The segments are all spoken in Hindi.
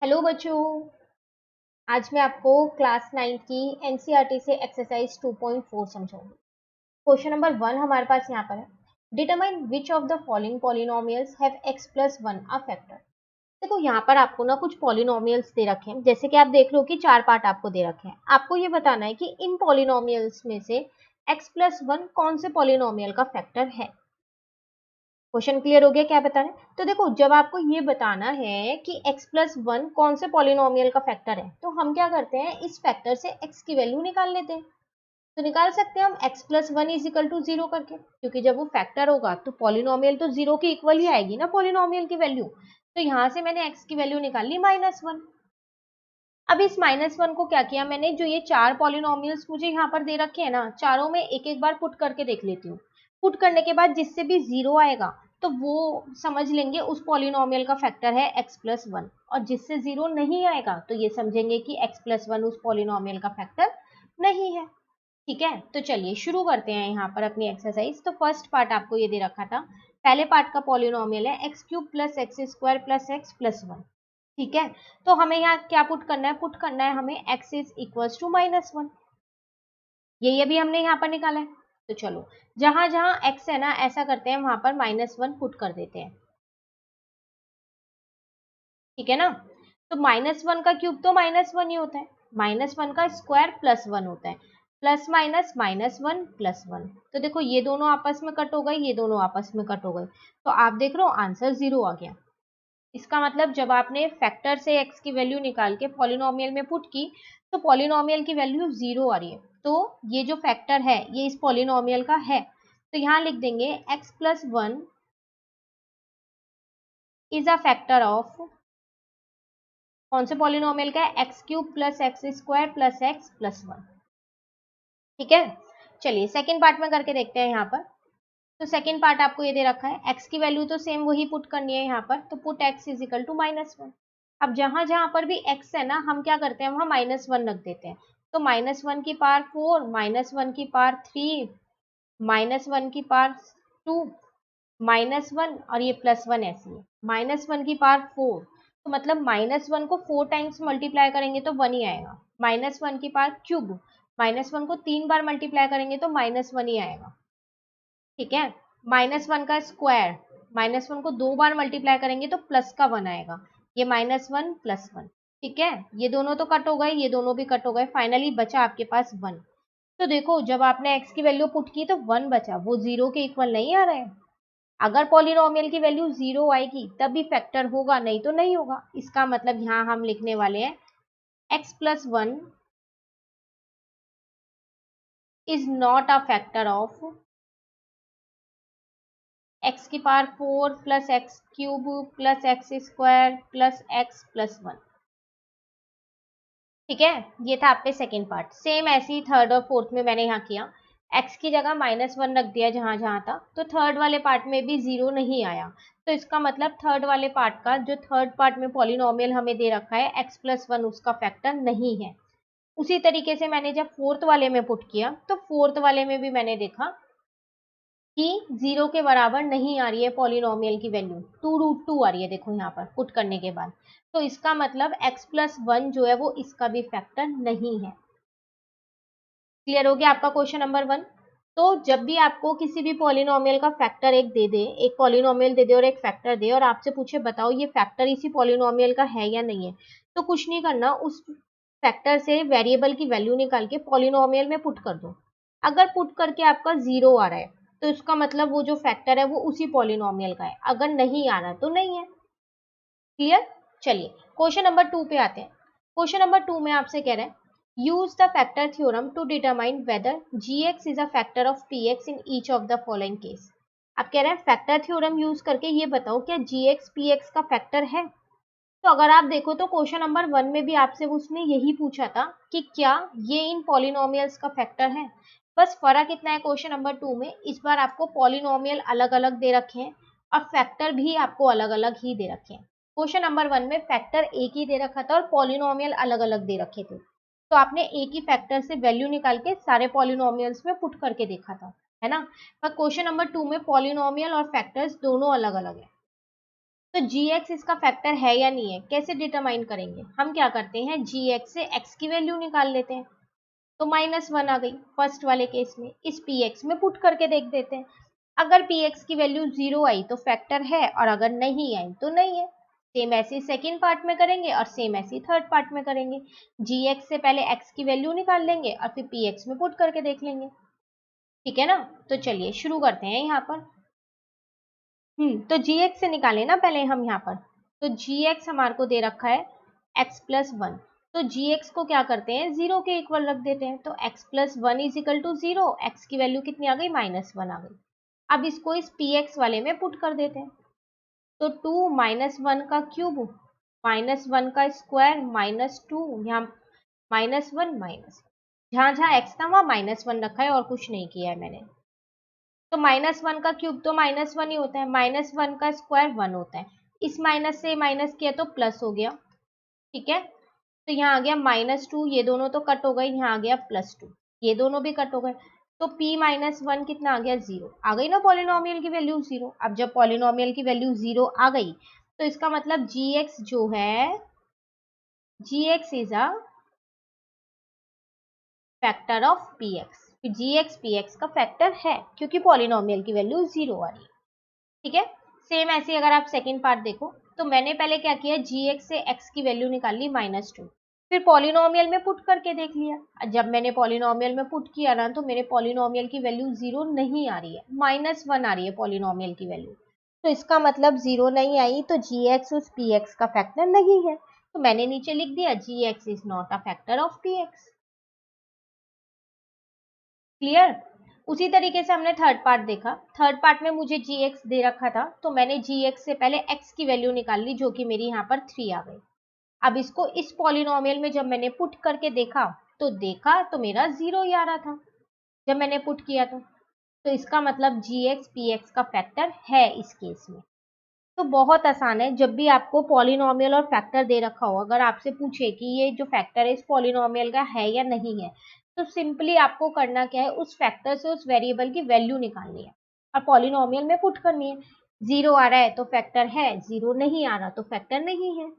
हेलो बच्चों। आज मैं आपको क्लास 9 की एनसीईआरटी से एक्सरसाइज 2.4 समझाऊंगी। क्वेश्चन नंबर 1 हमारे पास यहाँ पर है, determine which of the following polynomials have x plus 1 a factor. देखो यहाँ पर आपको ना कुछ पॉलिनोमियल्स दे रखे हैं, जैसे कि आप देख लो कि 4 पार्ट आपको दे रखे हैं। आपको ये बताना है कि इन पॉलिनोमियल्स में से x प्लस 1 कौन से पॉलिनोमियल का फैक्टर है। क्वेश्चन क्लियर हो गया क्या बता रहे हैं? तो देखो, जब आपको ये बताना है कि x प्लस 1 कौन से पॉलिनोमियल का फैक्टर है, तो हम क्या करते हैं, इस फैक्टर से x की वैल्यू निकाल लेते हैं। तो निकाल सकते हैं हम x plus 1 is equal to 0 करके, क्योंकि जब वो फैक्टर होगा तो पॉलिनोमियल तो 0 के इक्वल ही आएगी ना पॉलिनोमियल की वैल्यू। तो यहाँ से मैंने x की वैल्यू निकाल ली -1। अब इस -1 को क्या किया मैंने, जो ये 4 पॉलिनोमियल्स मुझे यहाँ पर दे रखे हैं ना, चारों में एक एक बार पुट करके देख लेती हूँ। पुट करने के बाद जिससे भी 0 आएगा तो वो समझ लेंगे उस पॉलिनोमियल का फैक्टर है x प्लस 1, और जिससे 0 नहीं आएगा तो ये समझेंगे कि x प्लस 1 उस पॉलिनोमियल का फैक्टर नहीं है। ठीक है, तो चलिए शुरू करते हैं यहाँ पर अपनी एक्सरसाइज। तो फर्स्ट पार्ट आपको ये दे रखा था, पहले पार्ट का पॉलिनोमियल है x cube plus x square plus x plus 1। ठीक है, तो हमें यहाँ क्या पुट करना है, पुट करना है हमें x इज इक्वल टू -1। यही अभी हमने यहाँ पर निकाला है। तो चलो, जहां जहां x है ना, ऐसा करते हैं वहां पर -1 पुट कर देते हैं। ठीक है ना, तो -1 का क्यूब तो -1 ही होता है, -1 का स्क्वायर +1 होता है, प्लस माइनस -1 प्लस 1। तो देखो ये दोनों आपस में कट हो गए, ये दोनों आपस में कट हो गए, तो आप देख रहे हो आंसर 0 आ गया। इसका मतलब जब आपने फैक्टर से x की वैल्यू निकाल के पॉलिनोमियल में पुट की तो पॉलिनोमियल की वैल्यू 0 आ रही है। तो ये जो फैक्टर है ये इस पॉलिनोमियल का है, तो यहाँ लिख देंगे x plus 1 is a factor of, कौन से पॉलिनोमियल का है, x cube plus x square plus x plus 1। ठीक है, चलिए सेकेंड पार्ट में करके देखते हैं यहाँ पर। तो सेकेंड पार्ट आपको ये दे रखा है, x की वैल्यू तो सेम वही पुट करनी है यहाँ पर, तो put x is equal to -1। अब जहां जहां पर भी x है ना, हम क्या करते हैं वहां -1 रख देते हैं। तो -1 की पावर 4, -1 की पावर 3, -1 की पावर 2, -1 और ये +1 ऐसी है, -1 की पावर 4। तो मतलब -1 को 4 टाइम्स मल्टीप्लाई करेंगे तो 1 ही आएगा। -1 की पावर क्यूब, -1 को 3 बार मल्टीप्लाई करेंगे तो -1 ही आएगा। ठीक है, -1 का स्क्वायर, -1 को 2 बार मल्टीप्लाई करेंगे तो प्लस का 1 आएगा, ये -1 प्लस 1। ठीक है, ये दोनों तो कट हो गए, ये दोनों भी कट हो गए, फाइनली बचा आपके पास 1। तो देखो जब आपने x की वैल्यू पुट की तो 1 बचा, वो 0 के इक्वल नहीं आ रहा है। अगर पॉलिनोमियल की वैल्यू 0 आएगी तब भी फैक्टर होगा, नहीं तो नहीं होगा। इसका मतलब यहाँ हम लिखने वाले हैं x plus 1 is not a factor of x की power 4 plus x cube plus x square plus x plus 1। ठीक है, ये था आपके सेकेंड पार्ट। सेम ऐसे ही थर्ड और फोर्थ में मैंने यहाँ किया, x की जगह -1 रख दिया जहां जहां था, तो थर्ड वाले पार्ट में भी 0 नहीं आया। तो इसका मतलब थर्ड वाले पार्ट का, जो थर्ड पार्ट में पॉलिनोमियल हमें दे रखा है x प्लस 1, उसका फैक्टर नहीं है। उसी तरीके से मैंने जब फोर्थ वाले में पुट किया तो फोर्थ वाले में भी मैंने देखा कि 0 के बराबर नहीं आ रही है पॉलिनोमियल की वैल्यू, 2√2 आ रही है, देखो यहाँ पर पुट करने के बाद। तो इसका मतलब x प्लस 1 जो है वो इसका भी फैक्टर नहीं है। क्लियर हो गया आपका क्वेश्चन नंबर 1। तो जब भी आपको किसी भी पॉलिनोमियल का फैक्टर एक दे दे, एक पॉलिनोमियल दे दे और एक फैक्टर दे, और आपसे पूछे बताओ ये फैक्टर इसी पॉलिनोमियल का है या नहीं है, तो कुछ नहीं करना, उस फैक्टर से वेरिएबल की वैल्यू निकाल के पॉलिनोमियल में पुट कर दो। अगर पुट करके आपका 0 आ रहा है तो इसका मतलब वो जो फैक्टर है वो उसी पॉलिनोमियल का है, अगर नहीं आ रहा तो नहीं है। क्लियर, चलिए क्वेश्चन नंबर 2 पे आते हैं। क्वेश्चन नंबर 2 में आपसे कह रहे हैं use the factor theorem to determine whether gx is a factor of px in each of the following case. आप कह रहे हैं फैक्टर थ्योरम यूज करके ये बताओ क्या gx px का फैक्टर है। तो अगर आप देखो तो क्वेश्चन नंबर 1 में भी आपसे उसने यही पूछा था कि क्या ये इन पॉलिनोमियल्स का फैक्टर है। बस फर्क इतना है क्वेश्चन नंबर 2 में, इस बार आपको पॉलिनोमियल अलग अलग दे रखे हैं और फैक्टर भी आपको अलग अलग ही दे रखे हैं। क्वेश्चन नंबर 1 में फैक्टर एक ही दे रखा था और पॉलिनोमियल अलग अलग दे रखे थे, तो आपने एक ही फैक्टर से वैल्यू निकाल के सारे पॉलिनोमियल्स में पुट करके देखा था, है ना। पर क्वेश्चन नंबर 2 में पॉलिनोमियल और फैक्टर्स दोनों अलग अलग है। तो gx इसका फैक्टर है या नहीं है, कैसे डिटरमाइन करेंगे? हम क्या करते हैं, gx से x की वैल्यू निकाल लेते हैं, तो -1 आ गई फर्स्ट वाले केस में। इस px में पुट करके देख देते हैं, अगर px की वैल्यू 0 आई तो फैक्टर है, और अगर नहीं आई तो नहीं है। सेम ऐसे सेकेंड पार्ट में करेंगे और सेम ऐसे थर्ड पार्ट में करेंगे। gx से पहले x की वैल्यू निकाल लेंगे और फिर px में पुट करके देख लेंगे, ठीक है ना। तो चलिए शुरू करते हैं यहाँ पर। तो gx से निकाले ना पहले हम यहाँ पर। तो gx हमारे को दे रखा है x+1, तो gx को क्या करते हैं, 0 के इक्वल रख देते हैं। तो x+1 is equal to 0, x की वैल्यू कितनी आ गई, -1 आ गई। अब इसको इस px वाले में पुट कर देते हैं, तो 2 -1 का क्यूब -1 का स्क्वायर -2, यहाँ -1 जहाँ जहाँ x था वहाँ -1 रखा है और कुछ नहीं किया है मैंने। तो -1 का क्यूब तो -1 ही होता है, -1 का स्क्वायर 1 होता है। इस माइनस से माइनस किया तो प्लस हो गया, ठीक है। तो यहाँ आ गया -2, ये दोनों तो कट हो गए, यहाँ आ गया +2, ये दोनों भी कट हो गए। तो p-1 कितना आ गया, 0 आ गई ना पॉलिनोमियल की वैल्यू 0। अब जब पॉलिनोमियल की वैल्यू 0 आ गई तो इसका मतलब gx जो है, gx is a factor of px। gx px का फैक्टर है क्योंकि पॉलिनोमियल की वैल्यू 0 आ रही है, ठीक है। सेम ऐसे अगर आप सेकेंड पार्ट देखो, तो मैंने पहले क्या किया, gx से x की वैल्यू निकाल ली -2, फिर पॉलिनोमियल में पुट करके देख लिया। जब मैंने पॉलिनोमियल में पुट किया ना, तो मेरे पॉलिनोमियल की वैल्यू 0 नहीं आ रही है, -1 आ रही है पॉलिनोमियल की वैल्यू। तो इसका मतलब 0 नहीं आई, तो gx उस px का फैक्टर नहीं है। तो मैंने नीचे लिख दिया gx is not a factor of px। Clear. उसी तरीके से हमने थर्ड पार्ट देखा। थर्ड पार्ट में मुझे gx दे रखा था, तो मैंने gx से पहले x की वैल्यू निकाल ली, जो कि मेरी यहाँ पर 3 आ गई। अब इसको इस पॉलिनोमियल में जब मैंने पुट करके देखा, तो मेरा 0 ही आ रहा था जब मैंने पुट किया। तो इसका मतलब gx px का फैक्टर है इस केस में। तो बहुत आसान है, जब भी आपको पॉलिनोमियल और फैक्टर दे रखा हो, अगर आपसे पूछे कि ये जो फैक्टर है इस पॉलिनोमियल का है या नहीं है, तो सिंपली आपको करना क्या है, उस फैक्टर से उस वेरिएबल की वैल्यू निकालनी है और पॉलिनोमियल में पुट करनी है। 0 आ रहा है तो फैक्टर है, 0 नहीं आ रहा तो फैक्टर नहीं है,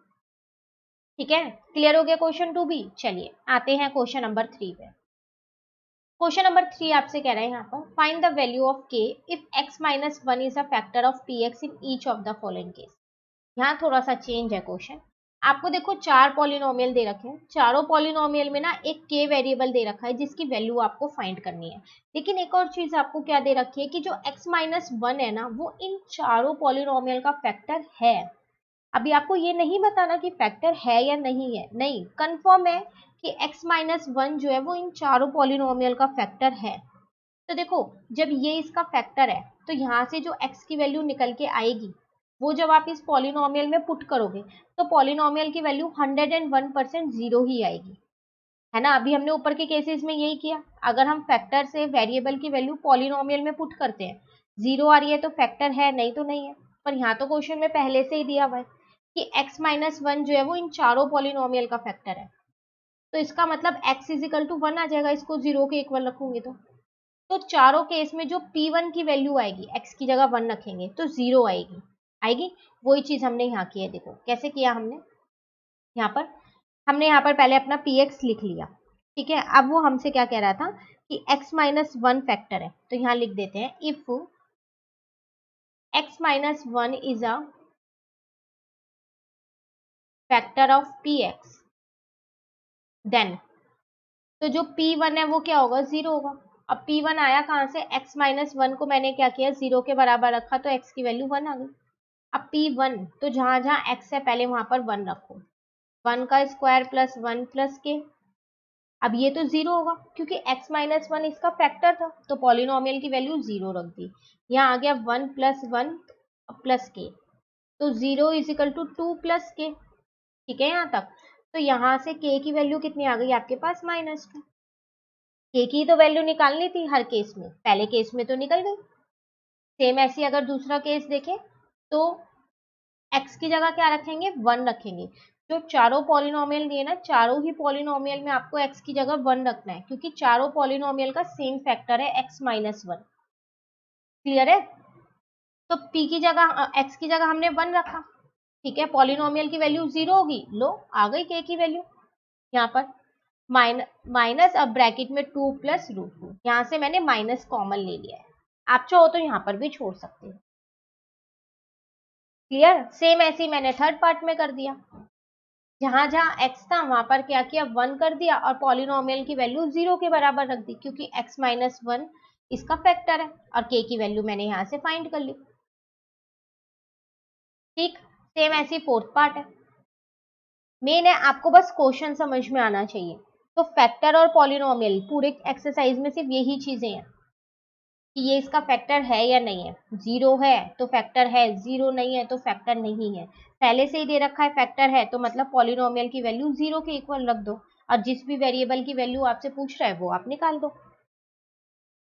ठीक है। क्लियर हो गया क्वेश्चन 2 भी। चलिए आते हैं क्वेश्चन नंबर 3 पे। क्वेश्चन नंबर 3 आपसे कह रहा है यहाँ पर, find the value of k if x-1 is a factor of px in each of the following case. यहाँ थोड़ा सा चेंज है क्वेश्चन। आपको देखो 4 पॉलिनोमियल दे रखे हैं, चारों पॉलिनोमियल में ना एक k वेरिएबल दे रखा है जिसकी वैल्यू आपको फाइंड करनी है। लेकिन एक और चीज आपको क्या दे रखी है कि जो x-1 है ना, वो इन चारों पॉलिनोमियल का फैक्टर है। अभी आपको ये नहीं बताना कि फैक्टर है या नहीं है, नहीं, कंफर्म है कि x-1 जो है वो इन चारों पॉलिनोमियल का फैक्टर है। तो देखो, जब ये इसका फैक्टर है तो यहाँ से जो x की वैल्यू निकल के आएगी, वो जब आप इस पॉलिनोमियल में पुट करोगे तो पॉलिनोमियल की वैल्यू 101% 0 ही आएगी, है ना। अभी हमने ऊपर के केसेस में यही किया। अगर हम फैक्टर से वेरिएबल की वैल्यू पॉलिनोमियल में पुट करते हैं, 0 आ रही है तो फैक्टर है, नहीं तो नहीं है। पर यहाँ तो क्वेश्चन में पहले से ही दिया हुआ है कि x-1 जो है वो इन चारों पॉलिनोमियल का फैक्टर है। तो इसका मतलब x इज इक्वल टू 1 आ जाएगा, इसको 0 के इक्वल रखूंगी तो चारों केस में जो p1 की वैल्यू आएगी, x की जगह 1 रखेंगे तो 0 आएगी। वही चीज हमने यहाँ की है। देखो कैसे किया हमने, यहाँ पर पहले अपना px लिख लिया, ठीक है। अब वो हमसे क्या कह रहा था कि x-1 फैक्टर है, तो यहाँ लिख देते हैं if x-1 is a factor of px, then तो जो p1 है वो क्या होगा, 0 होगा। अब p1 आया कहाँ से, x-1 को मैंने क्या किया, 0 के बराबर रखा तो x की वैल्यू 1 आ गई। अब p1 तो जहां जहां x है पहले वहां पर 1 रखो, 1 का स्क्वायर प्लस 1 प्लस k। अब ये तो 0 होगा क्योंकि x-1 इसका फैक्टर था, तो पॉलिनोमियल की वैल्यू 0 रख दी। यहाँ आ गया 1 प्लस 1 प्लस k, तो 0 is equal to 2 plus k, ठीक है यहाँ तक। तो यहाँ से k की वैल्यू कितनी आ गई आपके पास, -2। k की तो वैल्यू निकालनी थी हर केस में, पहले केस में तो निकल गई। सेम ऐसी अगर दूसरा केस देखें तो x की जगह क्या रखेंगे, 1 रखेंगे। जो चारों पॉलिनोमियल दिए ना, चारों ही पॉलिनोमियल में आपको x की जगह 1 रखना है क्योंकि चारों पॉलिनोमियल का सेम फैक्टर है x-1। क्लियर है। तो p की जगह x की जगह हमने 1 रखा, ठीक है, पॉलिनोमियल की वैल्यू 0 होगी, लो आ गई k की वैल्यू यहाँ पर। माइनस, अब ब्रैकेट में 2 प्लस √2, यहाँ से मैंने माइनस कॉमन ले लिया है, आप चाहो तो यहाँ पर भी छोड़ सकते हैं। क्लियर? सेम ऐसे ही मैंने थर्ड पार्ट में कर दिया, जहां जहां x था वहां पर क्या किया, 1 कर दिया और पॉलिनोमियल की वैल्यू 0 के बराबर रख दी, क्योंकि x माइनस 1 इसका फैक्टर है और k की वैल्यू मैंने यहाँ से फाइंड कर ली। ठीक, सेम ऐसी फोर्थ पार्ट है। मेन है आपको बस क्वेश्चन समझ में आना चाहिए। तो फैक्टर और पॉलिनोमियल पूरे एक्सरसाइज में सिर्फ यही चीजें हैं कि ये इसका फैक्टर है या नहीं है। 0 है तो फैक्टर है, 0 नहीं है तो फैक्टर नहीं है। पहले से ही दे रखा है फैक्टर है तो मतलब पॉलिनोमियल की वैल्यू 0 के इक्वल रख दो और जिस भी वेरिएबल की वैल्यू आपसे पूछ रहा है वो आप निकाल दो।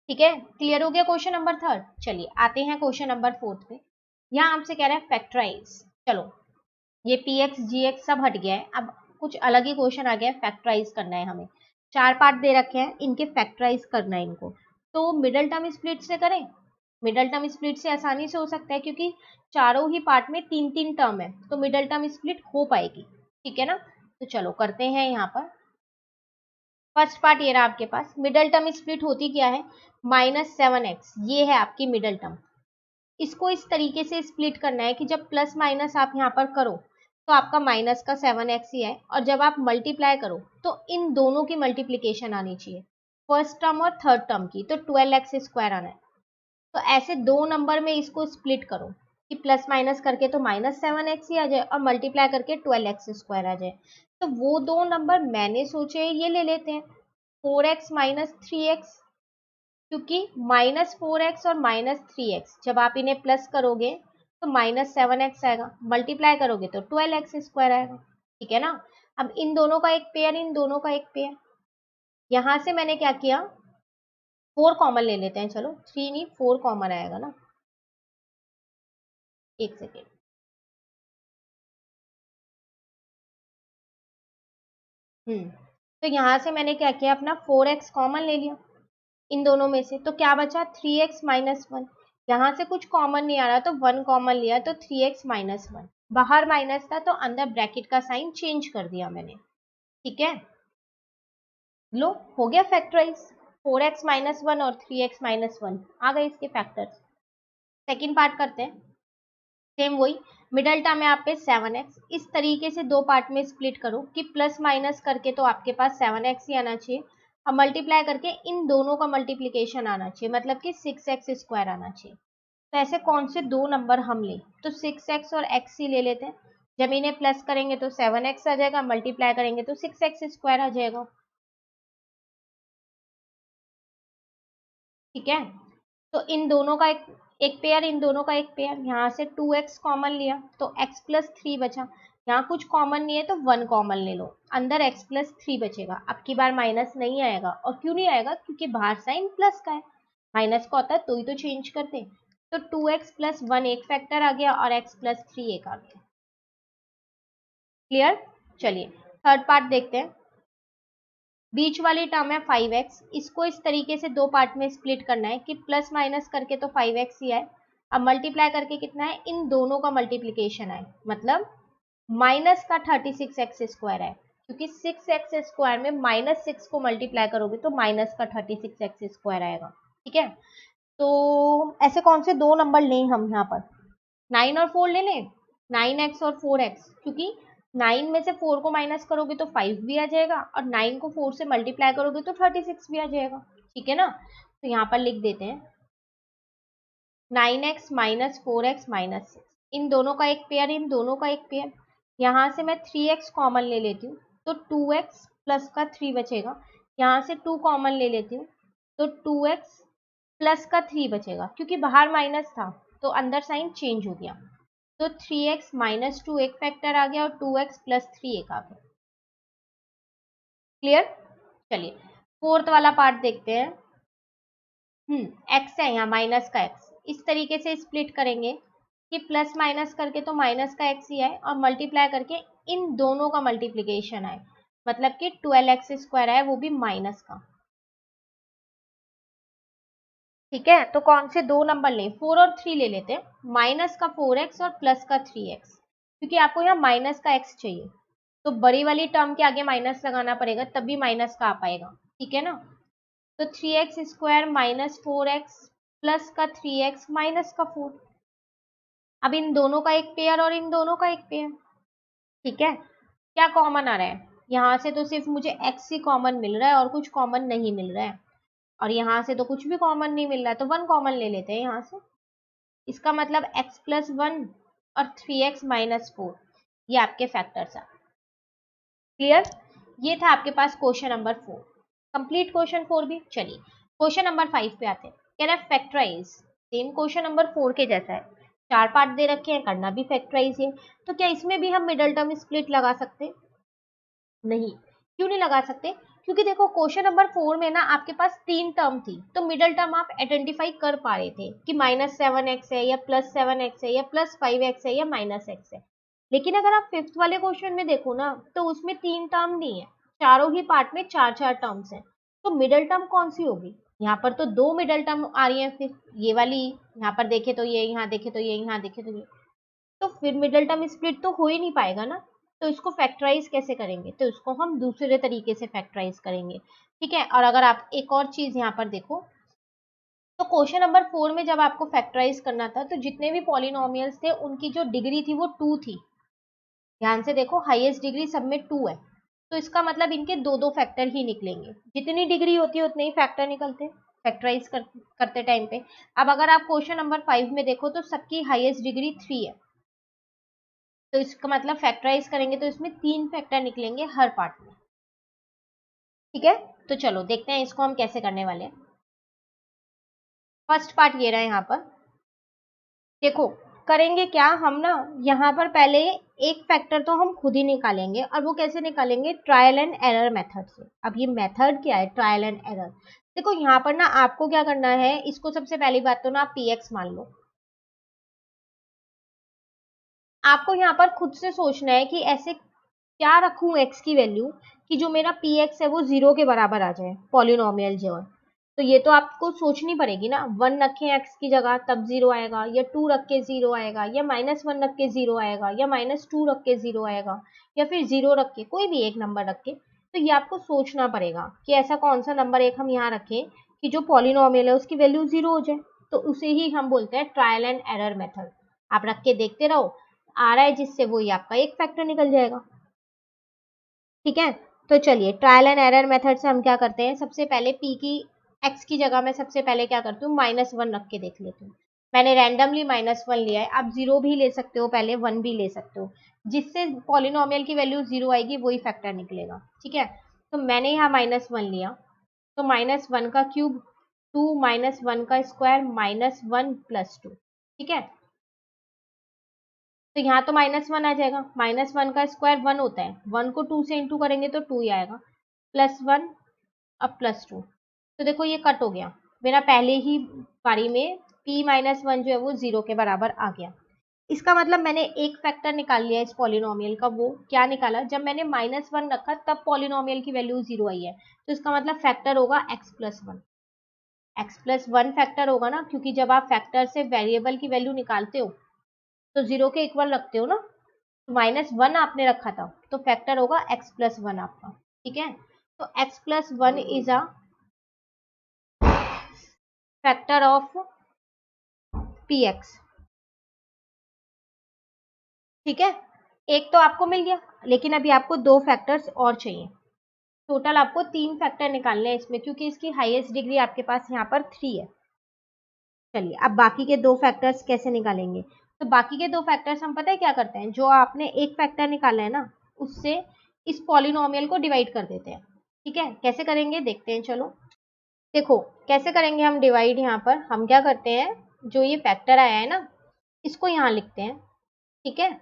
ठीक है, क्लियर हो गया क्वेश्चन नंबर थर्ड। चलिए आते हैं क्वेश्चन नंबर फोर्थ पे। यहाँ आपसे कह रहा है फैक्टराइज। चलो ये px gx सब हट गया है, अब कुछ अलग ही क्वेश्चन आ गया है, फैक्टराइज करना है हमें। 4 पार्ट दे रखे हैं, इनके फैक्टराइज करना है इनको। तो मिडल टर्म स्प्लिट से करें, मिडल टर्म स्प्लिट से आसानी से हो सकता है क्योंकि चारों ही पार्ट में 3 टर्म है, तो मिडल टर्म स्प्लिट हो पाएगी। ठीक है ना, तो चलो करते हैं। यहाँ पर फर्स्ट पार्ट ये रहा आपके पास, मिडल टर्म स्प्लिट होती क्या है, -7x ये है आपकी मिडल टर्म। इसको इस तरीके से स्प्लिट करना है कि जब प्लस माइनस आप यहाँ पर करो तो आपका माइनस का 7x ही है, और जब आप मल्टीप्लाई करो तो इन दोनों की मल्टीप्लीकेशन आनी चाहिए, फर्स्ट टर्म और थर्ड टर्म की, तो 12x² आना है। तो ऐसे दो नंबर में इसको स्प्लिट करो कि प्लस माइनस करके तो -7x ही आ जाए और मल्टीप्लाई करके 12x² आ जाए। तो वो दो नंबर मैंने सोचे ये ले लेते हैं, 4x माइनस 3x, क्योंकि -4x और -3x जब आप इन्हें प्लस करोगे तो -7x आएगा, मल्टीप्लाई करोगे तो 12x² आएगा। ठीक है ना, अब इन दोनों का एक पेयर, इन दोनों का एक पेयर, यहां से मैंने क्या किया, 4 कॉमन ले लेते हैं। चलो 3 नहीं 4 कॉमन आएगा ना, एक सेकेंड। तो यहां से मैंने क्या किया, अपना 4x कॉमन ले लिया इन दोनों में से, तो क्या बचा 3x माइनस 1। यहाँ से कुछ कॉमन नहीं आ रहा तो 1 कॉमन लिया, तो 3x माइनस 1, बाहर माइनस था तो अंदर ब्रैकेट का साइन चेंज कर दिया मैंने। ठीक है, लो हो गया फैक्टराइज, 4x माइनस 1 और 3x माइनस 1 आ गए इसके फैक्टर्स। सेकेंड पार्ट करते हैं, सेम वही, मिडल टर्म है आप पे 7x, इस तरीके से दो पार्ट में स्प्लिट करो कि प्लस माइनस करके तो आपके पास 7x ही आना चाहिए और मल्टीप्लाई करके इन दोनों का मल्टीप्लीकेशन आना चाहिए, मतलब कि 6x² आना चाहिए। तो ऐसे कौन से दो नंबर हम लें, तो 6x और x ही ले लेते हैं। जब इन्हें प्लस करेंगे तो 7x आ जाएगा, मल्टीप्लाई करेंगे तो 6x² आ जाएगा। ठीक है, तो इन दोनों का एक पेयर, इन दोनों का एक पेयर, यहाँ से 2x कॉमन लिया तो x प्लस 3 बचा, यहाँ कुछ कॉमन नहीं है तो 1 कॉमन ले लो, अंदर x प्लस 3 बचेगा। अब की बार माइनस नहीं आएगा, और क्यों नहीं आएगा, क्योंकि बाहर साइन प्लस का है, माइनस का होता है तो ही तो चेंज करते। तो 2x प्लस 1 एक फैक्टर आ गया और x प्लस 3 एक आ गया। क्लियर? चलिए थर्ड पार्ट देखते हैं। बीच वाली टर्म है 5x, इसको इस तरीके से दो पार्ट में स्प्लिट करना है कि प्लस माइनस करके तो 5x ही आए, अब मल्टीप्लाई करके कितना है, इन दोनों का मल्टीप्लीकेशन आए, मतलब माइनस का 36x² है, क्योंकि 6x² में -6 को मल्टीप्लाई करोगे तो माइनस का 36x² आएगा। ठीक है, तो ऐसे कौन से दो नंबर लें हम यहाँ पर, 9 और 4 ले लें, 9x और 4x, क्योंकि 9 में से 4 को माइनस करोगे तो 5 भी आ जाएगा और 9 को 4 से मल्टीप्लाई करोगे तो 36 भी आ जाएगा। ठीक है ना, तो यहाँ पर लिख देते हैं 9x माइनस 4x माइनस 6, इन दोनों का एक पेयर, इन दोनों का एक पेयर, यहाँ से मैं 3x कॉमन ले लेती हूँ तो 2x प्लस का 3 बचेगा, यहाँ से 2 कॉमन ले लेती हूँ तो 2x प्लस का 3 बचेगा, क्योंकि बाहर माइनस था तो अंदर साइन चेंज हो गया, तो 3x माइनस 2 एक फैक्टर आ गया और 2x प्लस 3 एक आ गया। क्लियर? चलिए फोर्थ वाला पार्ट देखते हैं। x है यहाँ, माइनस का x, इस तरीके से स्प्लिट करेंगे कि प्लस माइनस करके तो माइनस का x ही आए और मल्टीप्लाई करके इन दोनों का मल्टीप्लीकेशन आए, मतलब कि 12x² आए, वो भी माइनस का। ठीक है, तो कौन से दो नंबर लें, 4 और 3 ले लेते हैं, माइनस का 4x और प्लस का 3x, क्योंकि आपको यहाँ माइनस का x चाहिए, तो बड़ी वाली टर्म के आगे माइनस लगाना पड़ेगा, तभी माइनस का आ पाएगा, ठीक है ना। तो 3x² माइनस 4x प्लस का 3x माइनस का 4। अब इन दोनों का एक पेयर और इन दोनों का एक पेयर, ठीक है। क्या कॉमन आ रहा है, यहाँ से तो सिर्फ मुझे x ही कॉमन मिल रहा है और कुछ कॉमन नहीं मिल रहा है, और यहाँ से तो कुछ भी कॉमन नहीं मिल रहा है, तो 1 कॉमन ले लेते हैं यहाँ से। इसका मतलब x+1 और 3x माइनस 4, ये आपके फैक्टर्स हैं। क्लियर, ये था आपके पास क्वेश्चन नंबर 4। कंप्लीट क्वेश्चन 4 भी। चलिए क्वेश्चन नंबर 5 पे आते हैं। कह रहा है फैक्टराइज, सेम क्वेश्चन नंबर 4 के जैसा है, 4 पार्ट दे रखे हैं, करना भी फैक्टराइज है। तो क्या इसमें भी हम मिडल टर्म स्प्लिट लगा सकते? नहीं। क्यों नहीं लगा सकते? क्योंकि देखो क्वेश्चन नंबर 4 में ना आपके पास 3 टर्म थी, तो मिडल टर्म आप आइडेंटिफाई कर पा रहे थे कि -7x है या +7x है या +5x है या -x है। लेकिन अगर आप 5th वाले क्वेश्चन में देखो ना, तो उसमें 3 टर्म नहीं है, चारों ही पार्ट में 4-4 टर्म्स हैं। तो मिडल टर्म कौन सी होगी? यहाँ पर तो 2 मिडल टर्म आ रही है, फिर ये वाली, यहाँ पर देखे तो ये, यहाँ देखे तो ये, यहाँ देखे तो ये, तो फिर मिडल टर्म स्प्लिट तो हो ही नहीं पाएगा ना। तो इसको फैक्टराइज कैसे करेंगे? तो इसको हम दूसरे तरीके से फैक्टराइज करेंगे, ठीक है। और अगर आप एक और चीज यहाँ पर देखो, तो क्वेश्चन नंबर 4 में जब आपको फैक्टराइज करना था, तो जितने भी पॉलिनोमियल्स थे उनकी जो डिग्री थी वो 2 थी। ध्यान से देखो, हाईएस्ट डिग्री सब में 2 है, तो इसका मतलब इनके दो दो फैक्टर ही निकलेंगे। जितनी डिग्री होती है उतने ही फैक्टर निकलते फैक्टराइज करते टाइम पे। अब अगर आप क्वेश्चन नंबर 5 में देखो, तो सबकी हाईएस्ट डिग्री 3 है, तो इसका मतलब फैक्टराइज करेंगे तो इसमें 3 फैक्टर निकलेंगे हर पार्ट में, ठीक है। तो चलो देखते हैं इसको हम कैसे करने वाले हैं। फर्स्ट पार्ट ये रहा है, यहाँ पर देखो करेंगे क्या हम ना, यहाँ पर पहले एक फैक्टर तो हम खुद ही निकालेंगे, और वो कैसे निकालेंगे? ट्रायल एंड एरर मेथड से। अब ये मेथड क्या है? Trial and error. देखो यहाँ पर ना आपको क्या करना है, इसको सबसे पहली बात तो ना आप px मान लो। आपको यहाँ पर खुद से सोचना है कि ऐसे क्या रखूं x की वैल्यू कि जो मेरा px है वो 0 के बराबर आ जाए, पॉलिनोमियल जो है। तो ये तो आपको सोचनी पड़ेगी ना, 1 रखें x की जगह तब 0 आएगा, या 2 रख के 0 आएगा, या -1 रख के 0 आएगा, या -2 रख के 0 आएगा, या फिर 0 रख के कोई भी एक नंबर रख के। तो ये आपको सोचना पड़ेगा कि ऐसा कौन सा नंबर एक हम यहाँ रखें कि जो पॉलिनोमियल है उसकी वैल्यू 0 हो जाए। तो उसे ही हम बोलते हैं ट्रायल एंड एरर मेथड। आप रख के देखते रहो, आ रहा है जिससे वो ही आपका एक फैक्टर निकल जाएगा, ठीक है। तो चलिए ट्रायल एंड एरर मेथड से हम क्या करते हैं, सबसे पहले p की x की जगह में सबसे पहले क्या करती हूँ, -1 रख के देख लेती हूँ। मैंने रैंडमली -1 लिया है, आप 0 भी ले सकते हो, पहले 1 भी ले सकते हो, जिससे पॉलिनोमियल की वैल्यू 0 आएगी वही फैक्टर निकलेगा, ठीक है। तो मैंने यहाँ -1 लिया, तो -1 का क्यूब 2 -1 का स्क्वायर -1 + 2, ठीक है। तो यहाँ तो -1 आ जाएगा, -1 का स्क्वायर 1 होता है, 1 को 2 से इंटू करेंगे तो 2 ही आएगा, +1 अब +2। तो देखो ये कट हो गया, मेरा पहले ही पारी में p-1 जो है वो 0 के बराबर आ गया। इसका मतलब मैंने एक फैक्टर निकाल लिया इस पॉलिनोमियल का। वो क्या निकाला? जब मैंने -1 रखा तब पॉलिनोमियल की वैल्यू 0 आई है, तो इसका मतलब फैक्टर होगा x+1। x+1 फैक्टर होगा ना, क्योंकि जब आप फैक्टर से वेरिएबल की वैल्यू निकालते हो तो 0 के इक्वल रखते हो ना, -1 आपने रखा था, तो फैक्टर होगा x+1 आपका, ठीक है। तो x+1 is a factor of px, ठीक है। एक तो आपको मिल गया, लेकिन अभी आपको 2 फैक्टर्स और चाहिए। टोटल आपको 3 फैक्टर निकालने हैं इसमें, क्योंकि इसकी हाईएस्ट डिग्री आपके पास यहाँ पर 3 है। चलिए अब बाकी के 2 फैक्टर्स कैसे निकालेंगे? तो बाकी के 2 फैक्टर्स हम पता है क्या करते हैं, जो आपने एक फैक्टर निकाला है ना, उससे इस पॉलिनोमियल को डिवाइड कर देते हैं, ठीक है। कैसे करेंगे देखते हैं, चलो देखो कैसे करेंगे हम डिवाइड। यहाँ पर हम क्या करते हैं, जो ये फैक्टर आया है ना, इसको यहाँ लिखते हैं, ठीक है,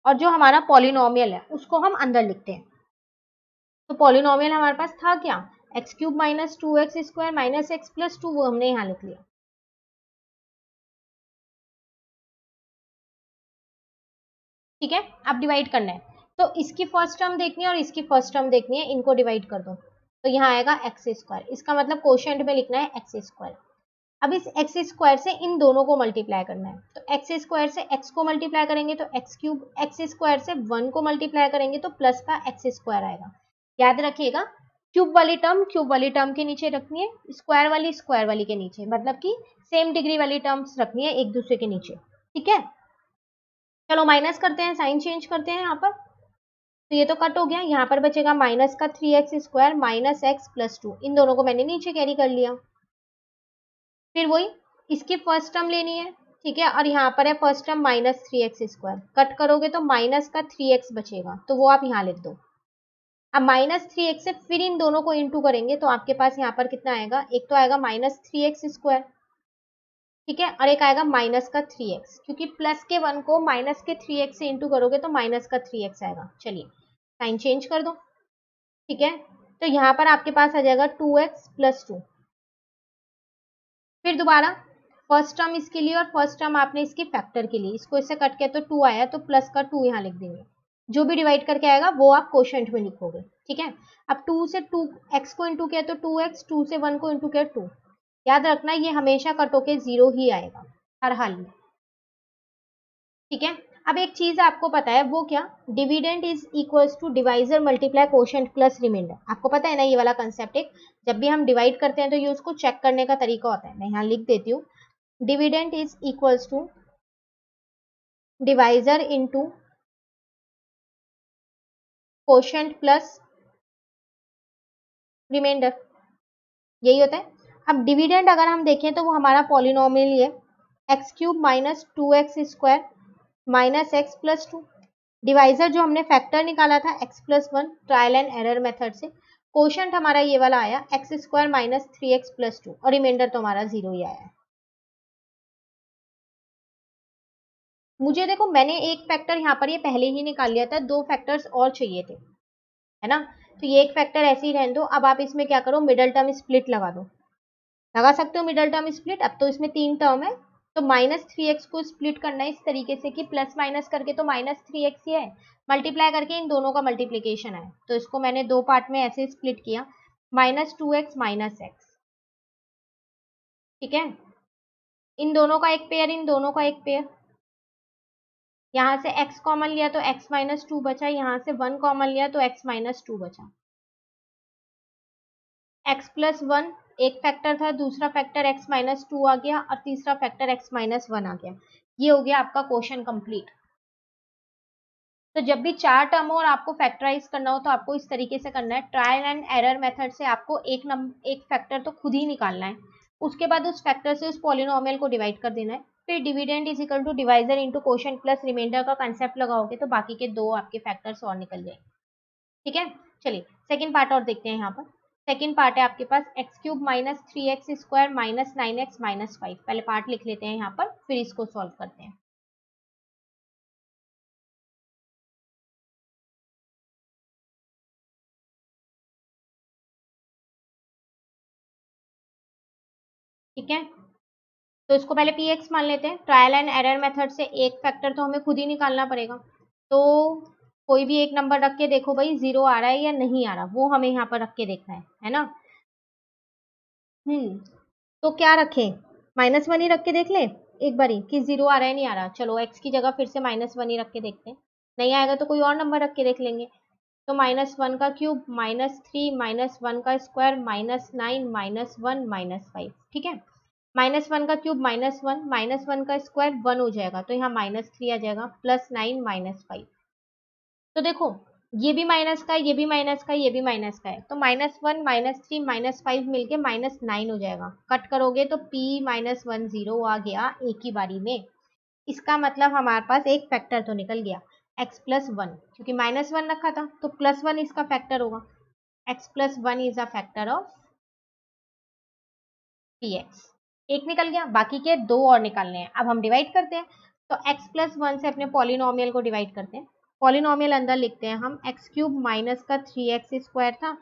और जो हमारा पॉलिनोमियल है उसको हम अंदर लिखते हैं। तो पॉलिनोमियल हमारे पास था क्या, x³ - 2x² - x+2, वो हमने यहाँ लिख लिया, ठीक है। अब डिवाइड करना है, तो इसकी फर्स्ट टर्म देखनी है और इसकी फर्स्ट टर्म देखनी है, इनको डिवाइड कर दो, तो यहाँ आएगा x²। इसका मतलब कोशेंट में लिखना है x²। अब इस एक्स स्क्वायर से इन दोनों को मल्टीप्लाई करना है, तो एक्स स्क्वायर से एक्स को मल्टीप्लाई करेंगे तो एक्स क्यूब, एक्स स्क्वायर से 1 को मल्टीप्लाई करेंगे तो प्लस का एक्स स्क्वायर आएगा। याद रखिएगा, क्यूब वाली टर्म के नीचे रखनी है, स्क्वायर वाली के नीचे, मतलब कि सेम डिग्री वाली टर्म्स रखनी है एक दूसरे के नीचे, ठीक है। चलो माइनस करते हैं, साइन चेंज करते हैं यहाँ पर, तो ये तो कट हो गया, यहाँ पर बचेगा माइनस का 3x² माइनस एक्स प्लस 2, इन दोनों को मैंने नीचे कैरी कर लिया। फिर वही इसकी फर्स्ट टर्म लेनी है, ठीक है, और यहाँ पर है first term minus 3x², cut करोगे तो माइनस का 3x बचेगा, तो वो आप यहाँ लिख दो। अब माइनस 3x से फिर इन दोनों को इंटू करेंगे तो आपके पास यहाँ पर कितना आएगा, एक तो आएगा माइनस 3x², ठीक है, और एक आएगा माइनस का 3x, क्योंकि प्लस के 1 को माइनस के 3x से इंटू करोगे तो माइनस का 3x आएगा। चलिए साइन चेंज कर दो, ठीक है, तो यहाँ पर आपके पास आ जाएगा 2x प्लस 2। फिर दोबारा फर्स्ट टर्म इसके लिए और फर्स्ट टर्म आपने इसके फैक्टर के लिए, इसको इससे कट किया तो 2 आया, तो प्लस का 2 यहाँ लिख देंगे, जो भी डिवाइड करके आएगा वो आप कोशेंट में लिखोगे, ठीक है। अब 2 से 2x को इंटू किया तो 2x, 2 से 1 को इंटू किया 2, याद रखना ये हमेशा कट होके 0 ही आएगा हर हाल में, ठीक है। अब एक चीज आपको पता है, वो क्या, dividend is equals to divisor multiply quotient plus remainder, आपको पता है ना ये वाला कंसेप्ट। एक जब भी हम डिवाइड करते हैं तो ये उसको चेक करने का तरीका होता है, मैं यहाँ लिख देती हूँ, dividend is equals to divisor into quotient plus remainder, यही होता है। अब डिविडेंड अगर हम देखें तो वो हमारा पॉलिनोमियल ही है, x³ minus 2x² minus x plus 2। Divisor जो हमने फैक्टर निकाला था x+1 trial and error method से, कोशेंट हमारा ये वाला आया x² माइनस 3x प्लस 2, और रिमाइंडर तो हमारा 0 ही आया है। मुझे देखो मैंने एक फैक्टर यहाँ पर ये पहले ही निकाल लिया था, 2 फैक्टर्स और चाहिए थे, है ना, तो ये एक फैक्टर ऐसे ही रहने दो। अब आप इसमें क्या करो, मिडल टर्म स्प्लिट लगा दो, लगा सकते हो मिडल टर्म स्प्लिट। अब तो इसमें 3 टर्म है, तो माइनस 3x को स्प्लिट करना है इस तरीके से कि प्लस माइनस करके तो माइनस 3x ही है, मल्टीप्लाई करके इन दोनों का मल्टीप्लीकेशन है, तो इसको मैंने 2 पार्ट में ऐसे स्प्लिट किया, माइनस 2x माइनस एक्स, ठीक है, इन दोनों का एक पेयर, इन दोनों का एक पेयर, यहाँ से x कॉमन लिया तो x माइनस 2 बचा, यहाँ से 1 कॉमन लिया तो x माइनस 2 बचा, x प्लस 1 एक फैक्टर था, दूसरा फैक्टर x माइनस 2 आ गया, और तीसरा फैक्टर x माइनस 1 आ गया। ये हो गया आपका क्वेश्चन कंप्लीट। तो जब भी 4 टर्म हो और आपको फैक्टराइज करना हो तो आपको इस तरीके से करना है, ट्रायल एंड एरर मेथड से आपको एक फैक्टर तो खुद ही निकालना है, उसके बाद उस फैक्टर से उस पॉलिनोमियल को डिवाइड कर देना है, फिर dividend is equal to divisor into quotient plus remainder का कंसेप्ट लगाओगे तो बाकी के 2 आपके फैक्टर्स और निकल जाएंगे, ठीक है। चलिए सेकेंड पार्ट और देखते हैं। यहाँ पर सेकेंड पार्ट है आपके पास x³ minus 3x² minus 9x minus 5, पहले पार्ट लिख लेते हैं यहाँ पर, फिर इसको सॉल्व करते हैं। ठीक है, तो इसको पहले px मान लेते हैं, ट्रायल एंड एरर मेथड से एक फैक्टर तो हमें खुद ही निकालना पड़ेगा, तो कोई भी एक नंबर रख के देखो भाई 0 आ रहा है या नहीं आ रहा, वो हमें यहाँ पर रख के देखना है ना। तो क्या रखें, -1 ही रख के देख ले एक बारी कि 0 आ रहा है नहीं आ रहा। चलो x की जगह फिर से -1 ही रख के देखते हैं, नहीं आएगा तो कोई और नंबर रख के देख लेंगे। तो -1 का क्यूब -3 -1 का स्क्वायर -9 -1 -5, ठीक है। -1 का क्यूब -1 -1 का स्क्वायर 1 हो जाएगा, तो यहाँ -3 आ जाएगा, +9 -5। तो देखो ये भी माइनस का है, ये भी माइनस का है, ये भी माइनस का है, तो -1 -3 -5 मिलके -9 हो जाएगा। कट करोगे तो p -1 0 आ गया एक ही बारी में। इसका मतलब हमारे पास एक फैक्टर तो निकल गया x+1, क्योंकि -1 रखा था तो +1 इसका फैक्टर होगा, x+1 is a factor of px। एक निकल गया, बाकी के 2 और निकालने हैं। अब हम डिवाइड करते हैं, तो x+1 से अपने पॉलिनोमियल को डिवाइड करते हैं। पॉलिनोमियल अंदर लिखते हैं हम, x³ माइनस का 3x² था,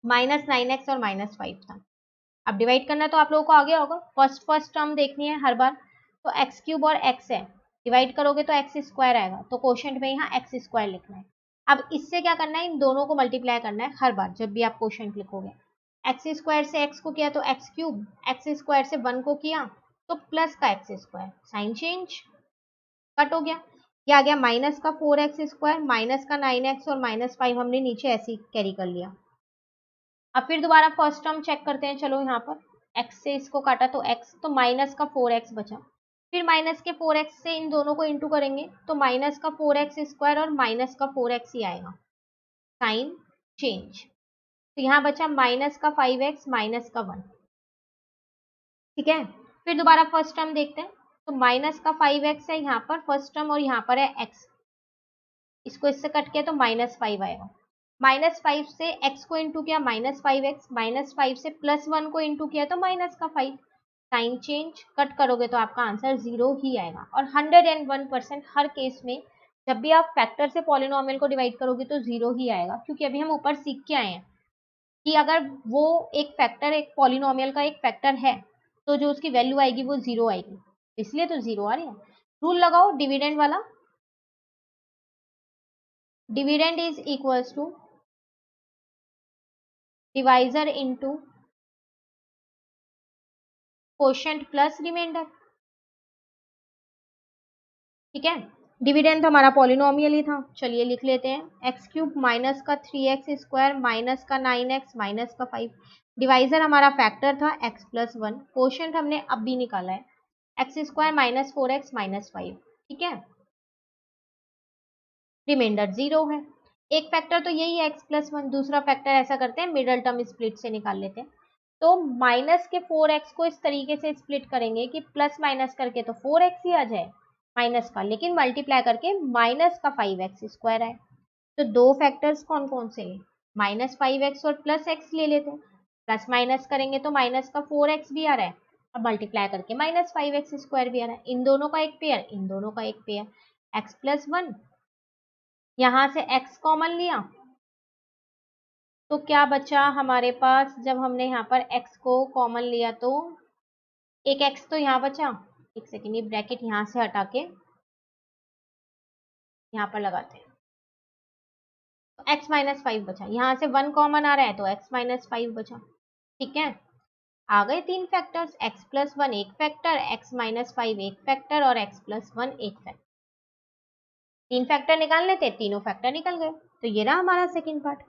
-9x और -5 था। अब डिवाइड करना तो आप लोगों को आ गया होगा, फर्स्ट टर्म देखनी है हर बार, तो x³ और x है, डिवाइड करोगे तो x² आएगा, तो क्वोशंट में यहाँ x² लिखना है। अब इससे क्या करना है, इन दोनों को मल्टीप्लाई करना है हर बार जब भी आप क्वोशंट लिखोगे। एक्स स्क्वायर से एक्स को किया तो एक्स क्यूब, एक्स स्क्वायर से 1 को किया तो प्लस का x square, sign change, cut हो गया। ये आ गया माइनस का 4x स्क्वायर, माइनस का 9x और -5 हमने नीचे ऐसे ही कैरी कर लिया। अब फिर दोबारा फर्स्ट टर्म चेक करते हैं। चलो यहाँ पर x से इसको काटा तो x, तो माइनस का 4x बचा। फिर माइनस के 4x से इन दोनों को इंटू करेंगे तो माइनस का 4x स्क्वायर और माइनस का 4x ही आएगा, साइन चेंज। तो यहाँ बचा माइनस का 5x माइनस का 1, ठीक है। फिर दोबारा फर्स्ट टर्म देखते हैं, तो माइनस का 5x है यहाँ पर फर्स्ट टर्म और यहाँ पर है x, इसको इससे कट किया तो -5 आएगा। -5 से x को इंटू किया -5x, -5 से +1 को इंटू किया तो -5, साइन चेंज, कट करोगे तो आपका आंसर 0 ही आएगा। और 101% हर केस में जब भी आप फैक्टर से पॉलिनोमियल को डिवाइड करोगे तो 0 ही आएगा, क्योंकि अभी हम ऊपर सीख के आए हैं कि अगर वो एक फैक्टर एक पॉलिनोमियल का एक फैक्टर है तो जो उसकी वैल्यू आएगी वो 0 आएगी, इसलिए तो 0 आ रही है। रूल लगाओ डिविडेंड वाला, dividend is equals to divisor into quotient plus remainder, ठीक है। डिविडेंड तो हमारा पॉलिनोमियल ही था, चलिए लिख लेते हैं एक्स क्यूब माइनस का 3x स्क्वायर माइनस का 9x माइनस का 5, डिवाइजर हमारा फैक्टर था x प्लस 1, कोशेंट हमने अब भी निकाला है x square minus 4x minus 5, ठीक है। रिमाइंडर 0 है। एक फैक्टर तो यही है x प्लस 1, दूसरा फैक्टर ऐसा करते हैं मिडल टर्म स्प्लिट से निकाल लेते हैं। तो माइनस के 4x को इस तरीके से स्प्लिट करेंगे कि प्लस माइनस करके तो 4x ही आ जाए माइनस का, लेकिन मल्टीप्लाई करके माइनस का 5x स्क्वायर है। तो दो फैक्टर्स कौन कौन से हैं, -5x और +x ले लेते हैं। प्लस माइनस करेंगे तो माइनस का 4x भी आ रहा है और मल्टीप्लाई करके -5x स्क्वायर भी आ रहा है। इन दोनों का एक पेयर, इन दोनों का एक पेयर, x प्लस 1, यहां से x कॉमन लिया तो क्या बचा हमारे पास, जब हमने यहाँ पर x को कॉमन लिया तो एक x तो यहाँ बचा, एक सेकेंड ये ब्रैकेट यहाँ से हटा के यहाँ पर लगाते हैं, तो x माइनस 5 बचा, यहाँ से 1 कॉमन आ रहा है तो x माइनस 5 बचा, ठीक है। आ गए तीन फैक्टर्स, x प्लस 1 एक फैक्टर, x माइनस 5 एक फैक्टर और x प्लस 1 एक फैक्टर। तीन फैक्टर निकाल लेते, तीनों फैक्टर निकल गए, तो ये रहा हमारा सेकेंड पार्ट,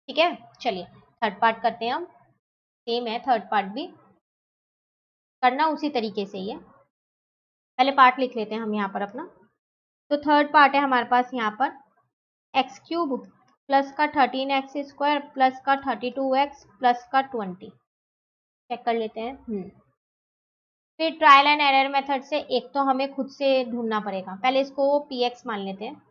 ठीक है। चलिए थर्ड पार्ट करते हैं हम, सेम है थर्ड पार्ट भी, करना उसी तरीके से ही है। पहले पार्ट लिख लेते हैं हम यहाँ पर अपना। तो थर्ड पार्ट है हमारे पास यहाँ पर एक्स क्यूब प्लस का 13x स्क्वायर प्लस का 32x प्लस का 20, चेक कर लेते हैं। फिर ट्रायल एंड एरर मेथड से एक तो हमें खुद से ढूंढना पड़ेगा, पहले इसको px मान लेते हैं।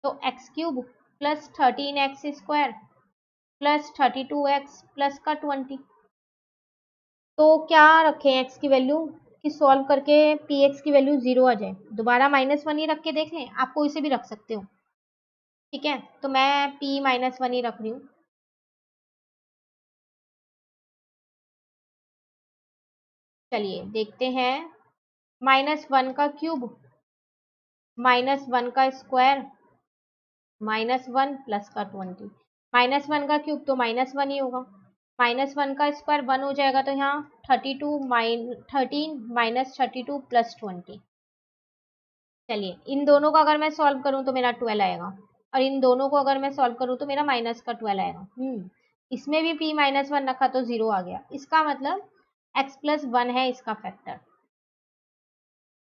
तो x cube plus 13x square plus 32x plus का 20, तो क्या रखें x की वैल्यू कि सॉल्व करके px की वैल्यू 0 आ जाए। दोबारा -1 ही रख के देख लें, आप कोई से भी रख सकते हो, ठीक है। तो मैं p -1 ही रख रही हूँ। चलिए देखते हैं, -1 का क्यूब -1 का स्क्वायर -1 प्लस का 20, -1 का क्यूब तो -1 ही होगा, -1 का स्क्वायर 1 हो जाएगा, तो यहाँ 13 माइनस 32 प्लस 20। चलिए इन दोनों को अगर मैं सॉल्व करूँ तो मेरा 12 आएगा, और इन दोनों को अगर मैं सॉल्व करूँ तो मेरा माइनस का 12 आएगा। इसमें भी p -1 रखा तो 0 आ गया, इसका मतलब x प्लस 1 है इसका factor,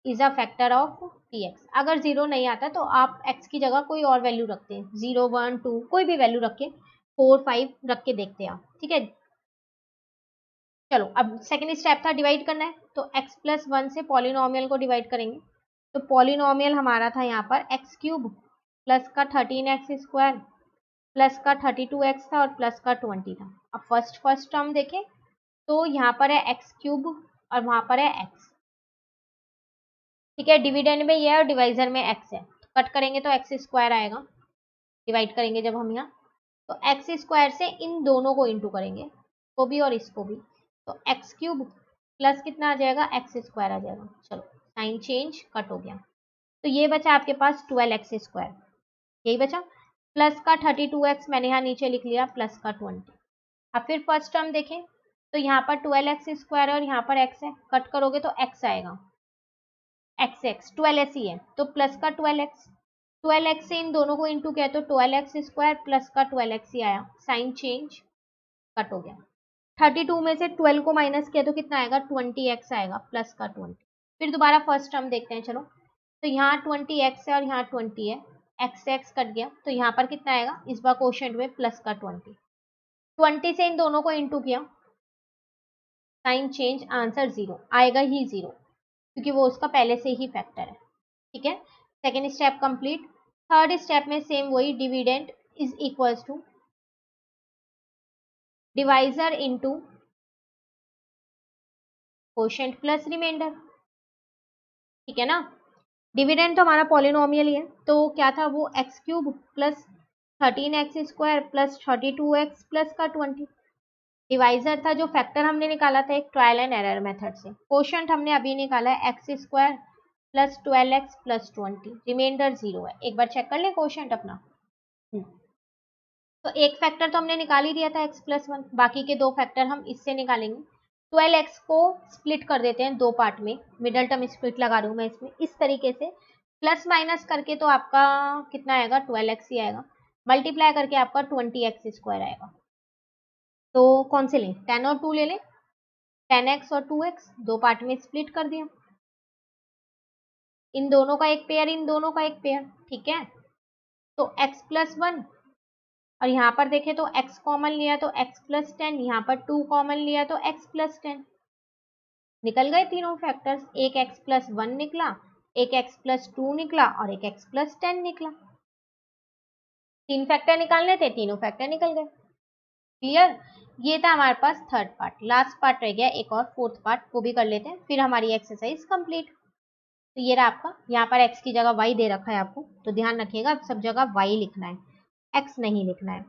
is a factor of px। अगर 0 नहीं आता तो आप x की जगह कोई और वैल्यू रखते हैं, 0 1 2 कोई भी वैल्यू रखे, 4 5 रख के देखते हैं आप, ठीक है। चलो अब सेकेंड स्टेप था डिवाइड करना है, तो x प्लस 1 से पॉलिनोमियल को डिवाइड करेंगे। तो पॉलिनोमियल हमारा था यहाँ पर एक्स क्यूब प्लस का 13x स्क्वायर प्लस का 32x था और प्लस का 20 था। अब फर्स्ट टर्म देखें तो यहाँ पर है एक्स क्यूब और वहां पर है x, ठीक है। डिविडेंड में ये है और डिवाइजर में x है, तो कट करेंगे तो x स्क्वायर आएगा, डिवाइड करेंगे जब हम यहाँ, तो x स्क्वायर से इन दोनों को इंटू करेंगे, इसको भी और इसको भी, तो एक्स क्यूब प्लस कितना आ जाएगा x स्क्वायर आ जाएगा। चलो साइन चेंज, कट हो गया। तो ये बचा आपके पास 12x², यही बचा। प्लस का 32x मैंने यहाँ नीचे लिख लिया, प्लस का 20। अब फिर फर्स्ट टर्म देखें तो यहाँ पर 12x² और यहाँ पर x है, कट करोगे तो x आएगा, x 12x ही है तो प्लस का 12x से इन दोनों को इंटू किया तो 12x² प्लस का 12x ही आया, साइन चेंज, कट हो गया। 32 में से 12 को माइनस किया तो कितना आएगा, 20x आएगा, प्लस का 20। फिर दोबारा फर्स्ट टर्म देखते हैं, चलो। तो यहाँ 20x है और यहाँ 20 है, x से x कट गया तो यहाँ पर कितना आएगा, इस बार क्वोशिएंट में प्लस का 20 से इन दोनों को इंटू किया, साइन चेंज, आंसर 0 आएगा ही 0, क्योंकि वो उसका पहले से ही फैक्टर है। ठीक है, second step complete. Third step में सेम वही, dividend is equals to divisor into quotient plus remainder. ठीक है ना, डिविडेंड तो हमारा पॉलिनोमियल ही है, तो क्या था वो, x³ plus 13x² plus 32x plus का 20। डिवाइजर था जो फैक्टर हमने निकाला था एक ट्रायल एंड एरर मेथड से। क्वोशिएंट हमने अभी निकाला है x² plus 12x plus 20, reminder 0 है। एक बार चेक कर ले क्वोशिएंट अपना। तो एक फैक्टर तो हमने निकाल ही दिया था x+1, बाकी के दो फैक्टर हम इससे निकालेंगे। 12x को स्प्लिट कर देते हैं दो पार्ट में, मिडल टर्म स्प्लिट लगा रही हूँ मैं इसमें, इस तरीके से प्लस माइनस करके तो आपका कितना आएगा, 12x ही आएगा, मल्टीप्लाई करके आपका 20x² आएगा। तो कौन से लें, 10 और 2 ले लें, 10x और 2x दो पार्ट में स्प्लिट कर दिया, इन दोनों का एक पेयर, इन दोनों का एक पेयर। ठीक है, तो x+1 और यहाँ पर देखें तो x कॉमन लिया तो x+10, यहाँ पर 2 कॉमन लिया तो x+10, निकल गए तीनों फैक्टर्स, एक x+1 निकला, एक x+2 निकला और एक x+10 निकला। तीन फैक्टर निकालने थे, तीनों फैक्टर निकल गए। क्लियर, ये था हमारे पास थर्ड पार्ट। लास्ट पार्ट रह गया एक और, फोर्थ पार्ट, वो भी कर लेते हैं, फिर हमारी एक्सरसाइज कंप्लीट। तो ये रहा आपका, यहाँ पर x की जगह y दे रखा है आपको, तो ध्यान रखिएगा सब जगह y लिखना है, x नहीं लिखना है।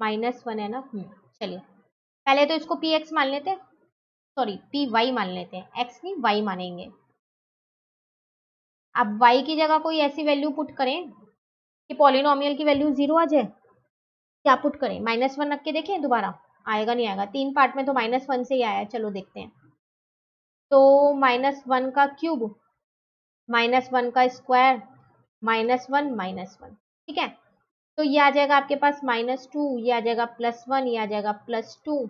-1 है ना, चलिए पहले तो इसको px मान लेते हैं, सॉरी py मान लेते हैं, x नहीं y मानेंगे। अब y की जगह कोई ऐसी वैल्यू पुट करें कि पॉलिनोमियल की वैल्यू 0 आ जाए, क्या पुट करें, -1 रख के देखें दोबारा, आएगा नहीं आएगा, तीन पार्ट में तो -1 से ही आया, चलो देखते हैं। तो -1 का क्यूब, -1 का स्क्वायर, -1, ठीक है। तो ये आ जाएगा आपके पास -2, ये आ जाएगा +1, ये आ जाएगा +2,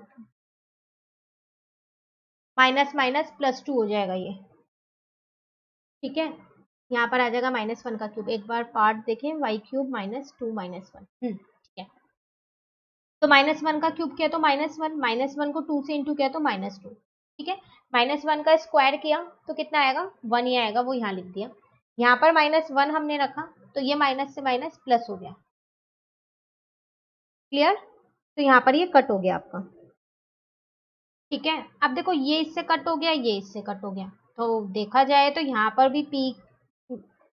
माइनस माइनस +2 हो जाएगा ये। ठीक है, यहाँ पर आ जाएगा -1 का क्यूब, एक बार पार्ट देखें, y³ -2 -1, ठीक है। तो -1 का क्यूब किया तो -1 को 2 से इंटू किया तो -2, ठीक है। -1 का स्क्वायर किया तो कितना आएगा, 1 ही आएगा, वो यहाँ लिख दिया। यहाँ पर -1 हमने रखा तो ये माइनस से माइनस प्लस हो गया। क्लियर, तो यहाँ पर ये कट हो गया आपका। ठीक है, अब देखो ये इससे कट हो गया, ये इससे कट हो गया, तो देखा जाए तो यहाँ पर भी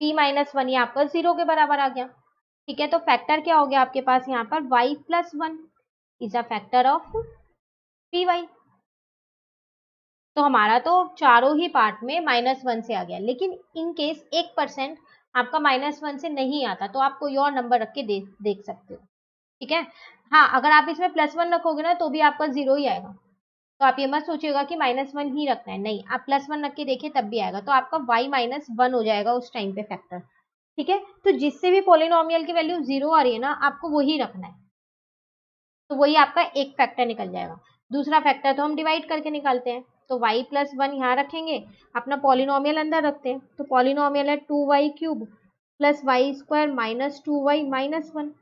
p-1 ये आपका 0 के बराबर आ गया। ठीक है, तो फैक्टर क्या हो गया आपके पास यहाँ पर, y+1 is a factor of py। तो हमारा तो चारों ही पार्ट में -1 से आ गया, लेकिन इन केस 1% आपका -1 से नहीं आता तो आप कोई और नंबर रख के देख सकते हो। ठीक है, हाँ अगर आप इसमें +1 रखोगे ना तो भी आपका 0 ही आएगा, तो आप ये मत सोचिएगा कि -1 ही रखना है, नहीं, आप +1 रख के देखिए तब भी आएगा, तो आपका y-1 हो जाएगा उस टाइम पे फैक्टर। ठीक है, तो जिससे भी पॉलिनोमियल की वैल्यू 0 आ रही है ना, आपको वही रखना है, तो वही आपका एक फैक्टर निकल जाएगा। दूसरा फैक्टर तो हम डिवाइड करके निकालते हैं, तो y+1 यहाँ रखेंगे, अपना पॉलिनोमियल अंदर रखते हैं, तो पॉलिनोमियल है 2y³ प्लस y² -2y -1।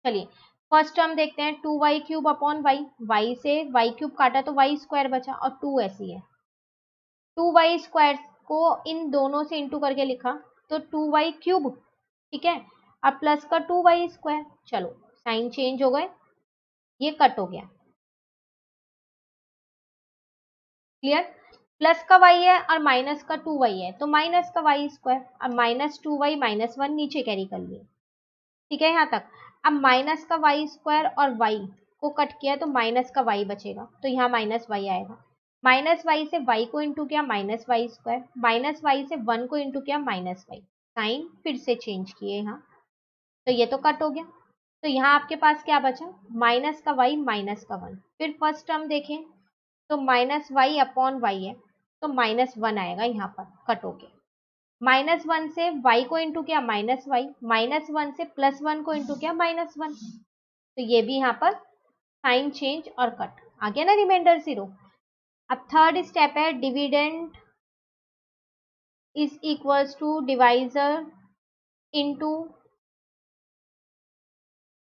चलिए फर्स्ट टर्म देखते हैं, 2y³ अपॉन y से y³ काटा तो y² बचा और 2 ऐसी है, 2y² को इन दोनों से इंटू करके लिखा तो 2y³, ठीक है। अब प्लस का 2y², चलो साइन चेंज हो गए, ये कट हो गया। क्लियर, प्लस का y है और माइनस का 2y है, तो माइनस का y², अब -2y -1 नीचे कैरी कर लिए। ठीक है यहाँ तक, अब माइनस का y² और y को कट किया तो माइनस का y बचेगा, तो यहाँ -y आएगा। माइनस वाई से वाई को इंटू किया minus y square, minus y से 1 को इंटू किया माइनस वाई, साइन फिर से चेंज किए यहाँ, तो ये तो कट हो गया। तो यहाँ आपके पास क्या बचा, माइनस का वाई माइनस का 1। फिर फर्स्ट टर्म देखें तो माइनस वाई अपॉन वाई है, तो -1 आएगा यहाँ पर कट हो के। -1 से y को इंटू किया माइनस वाई, -1 से +1 को इंटू किया -1, तो ये भी यहाँ पर साइन चेंज और कट आ गया ना, रिमाइंडर 0। अब थर्ड स्टेप है, dividend is equals to divisor into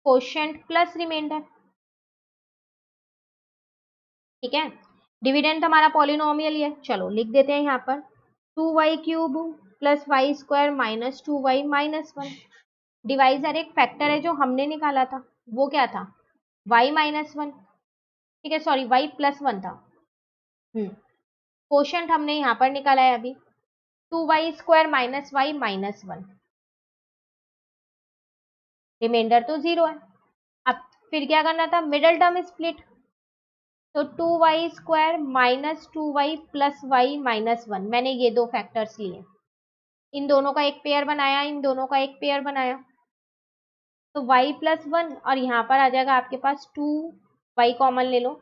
quotient plus remainder. ठीक है, डिविडेंड हमारा पॉलिनोमियल ही है, चलो लिख देते हैं यहाँ पर 2y³ plus y square minus 2y minus 1। Divisor एक फैक्टर है जो हमने निकाला था, वो क्या था, y माइनस 1, ठीक है, सॉरी y प्लस 1 था। कोशेंट हमने यहाँ पर निकाला है अभी 2y square minus y minus 1, remainder तो 0 है। अब फिर क्या करना था, मिडल टर्म स्प्लिट, तो 2y square minus 2y plus y minus 1, मैंने ये दो फैक्टर्स लिए, इन दोनों का एक पेयर बनाया, इन दोनों का एक पेयर बनाया, तो y प्लस 1 और यहाँ पर आ जाएगा आपके पास 2y कॉमन ले लो,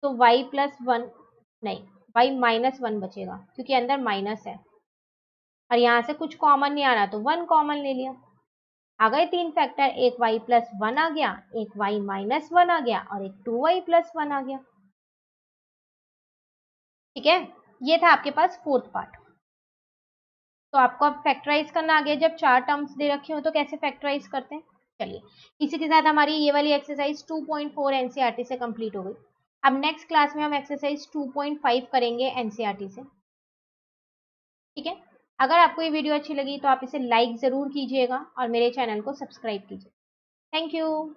तो y प्लस 1 नहीं y माइनस 1 बचेगा क्योंकि अंदर माइनस है, और यहाँ से कुछ कॉमन नहीं आ रहा तो 1 कॉमन ले लिया। आ गए तीन फैक्टर, एक y प्लस 1 आ गया, एक y माइनस 1 आ गया और एक 2y प्लस 1 आ गया। ठीक है, ये था आपके पास फोर्थ पार्ट। तो आपको अब फैक्टराइज करना आ गया, जब चार टर्म्स दे रखे हो तो कैसे फैक्टराइज करते हैं। चलिए, इसी के साथ हमारी ये वाली एक्सरसाइज 2.4 एनसीईआरटी से कंप्लीट हो गई। अब नेक्स्ट क्लास में हम एक्सरसाइज 2.5 करेंगे एनसीईआरटी से। ठीक है, अगर आपको ये वीडियो अच्छी लगी तो आप इसे लाइक ज़रूर कीजिएगा और मेरे चैनल को सब्सक्राइब कीजिए। Thank you.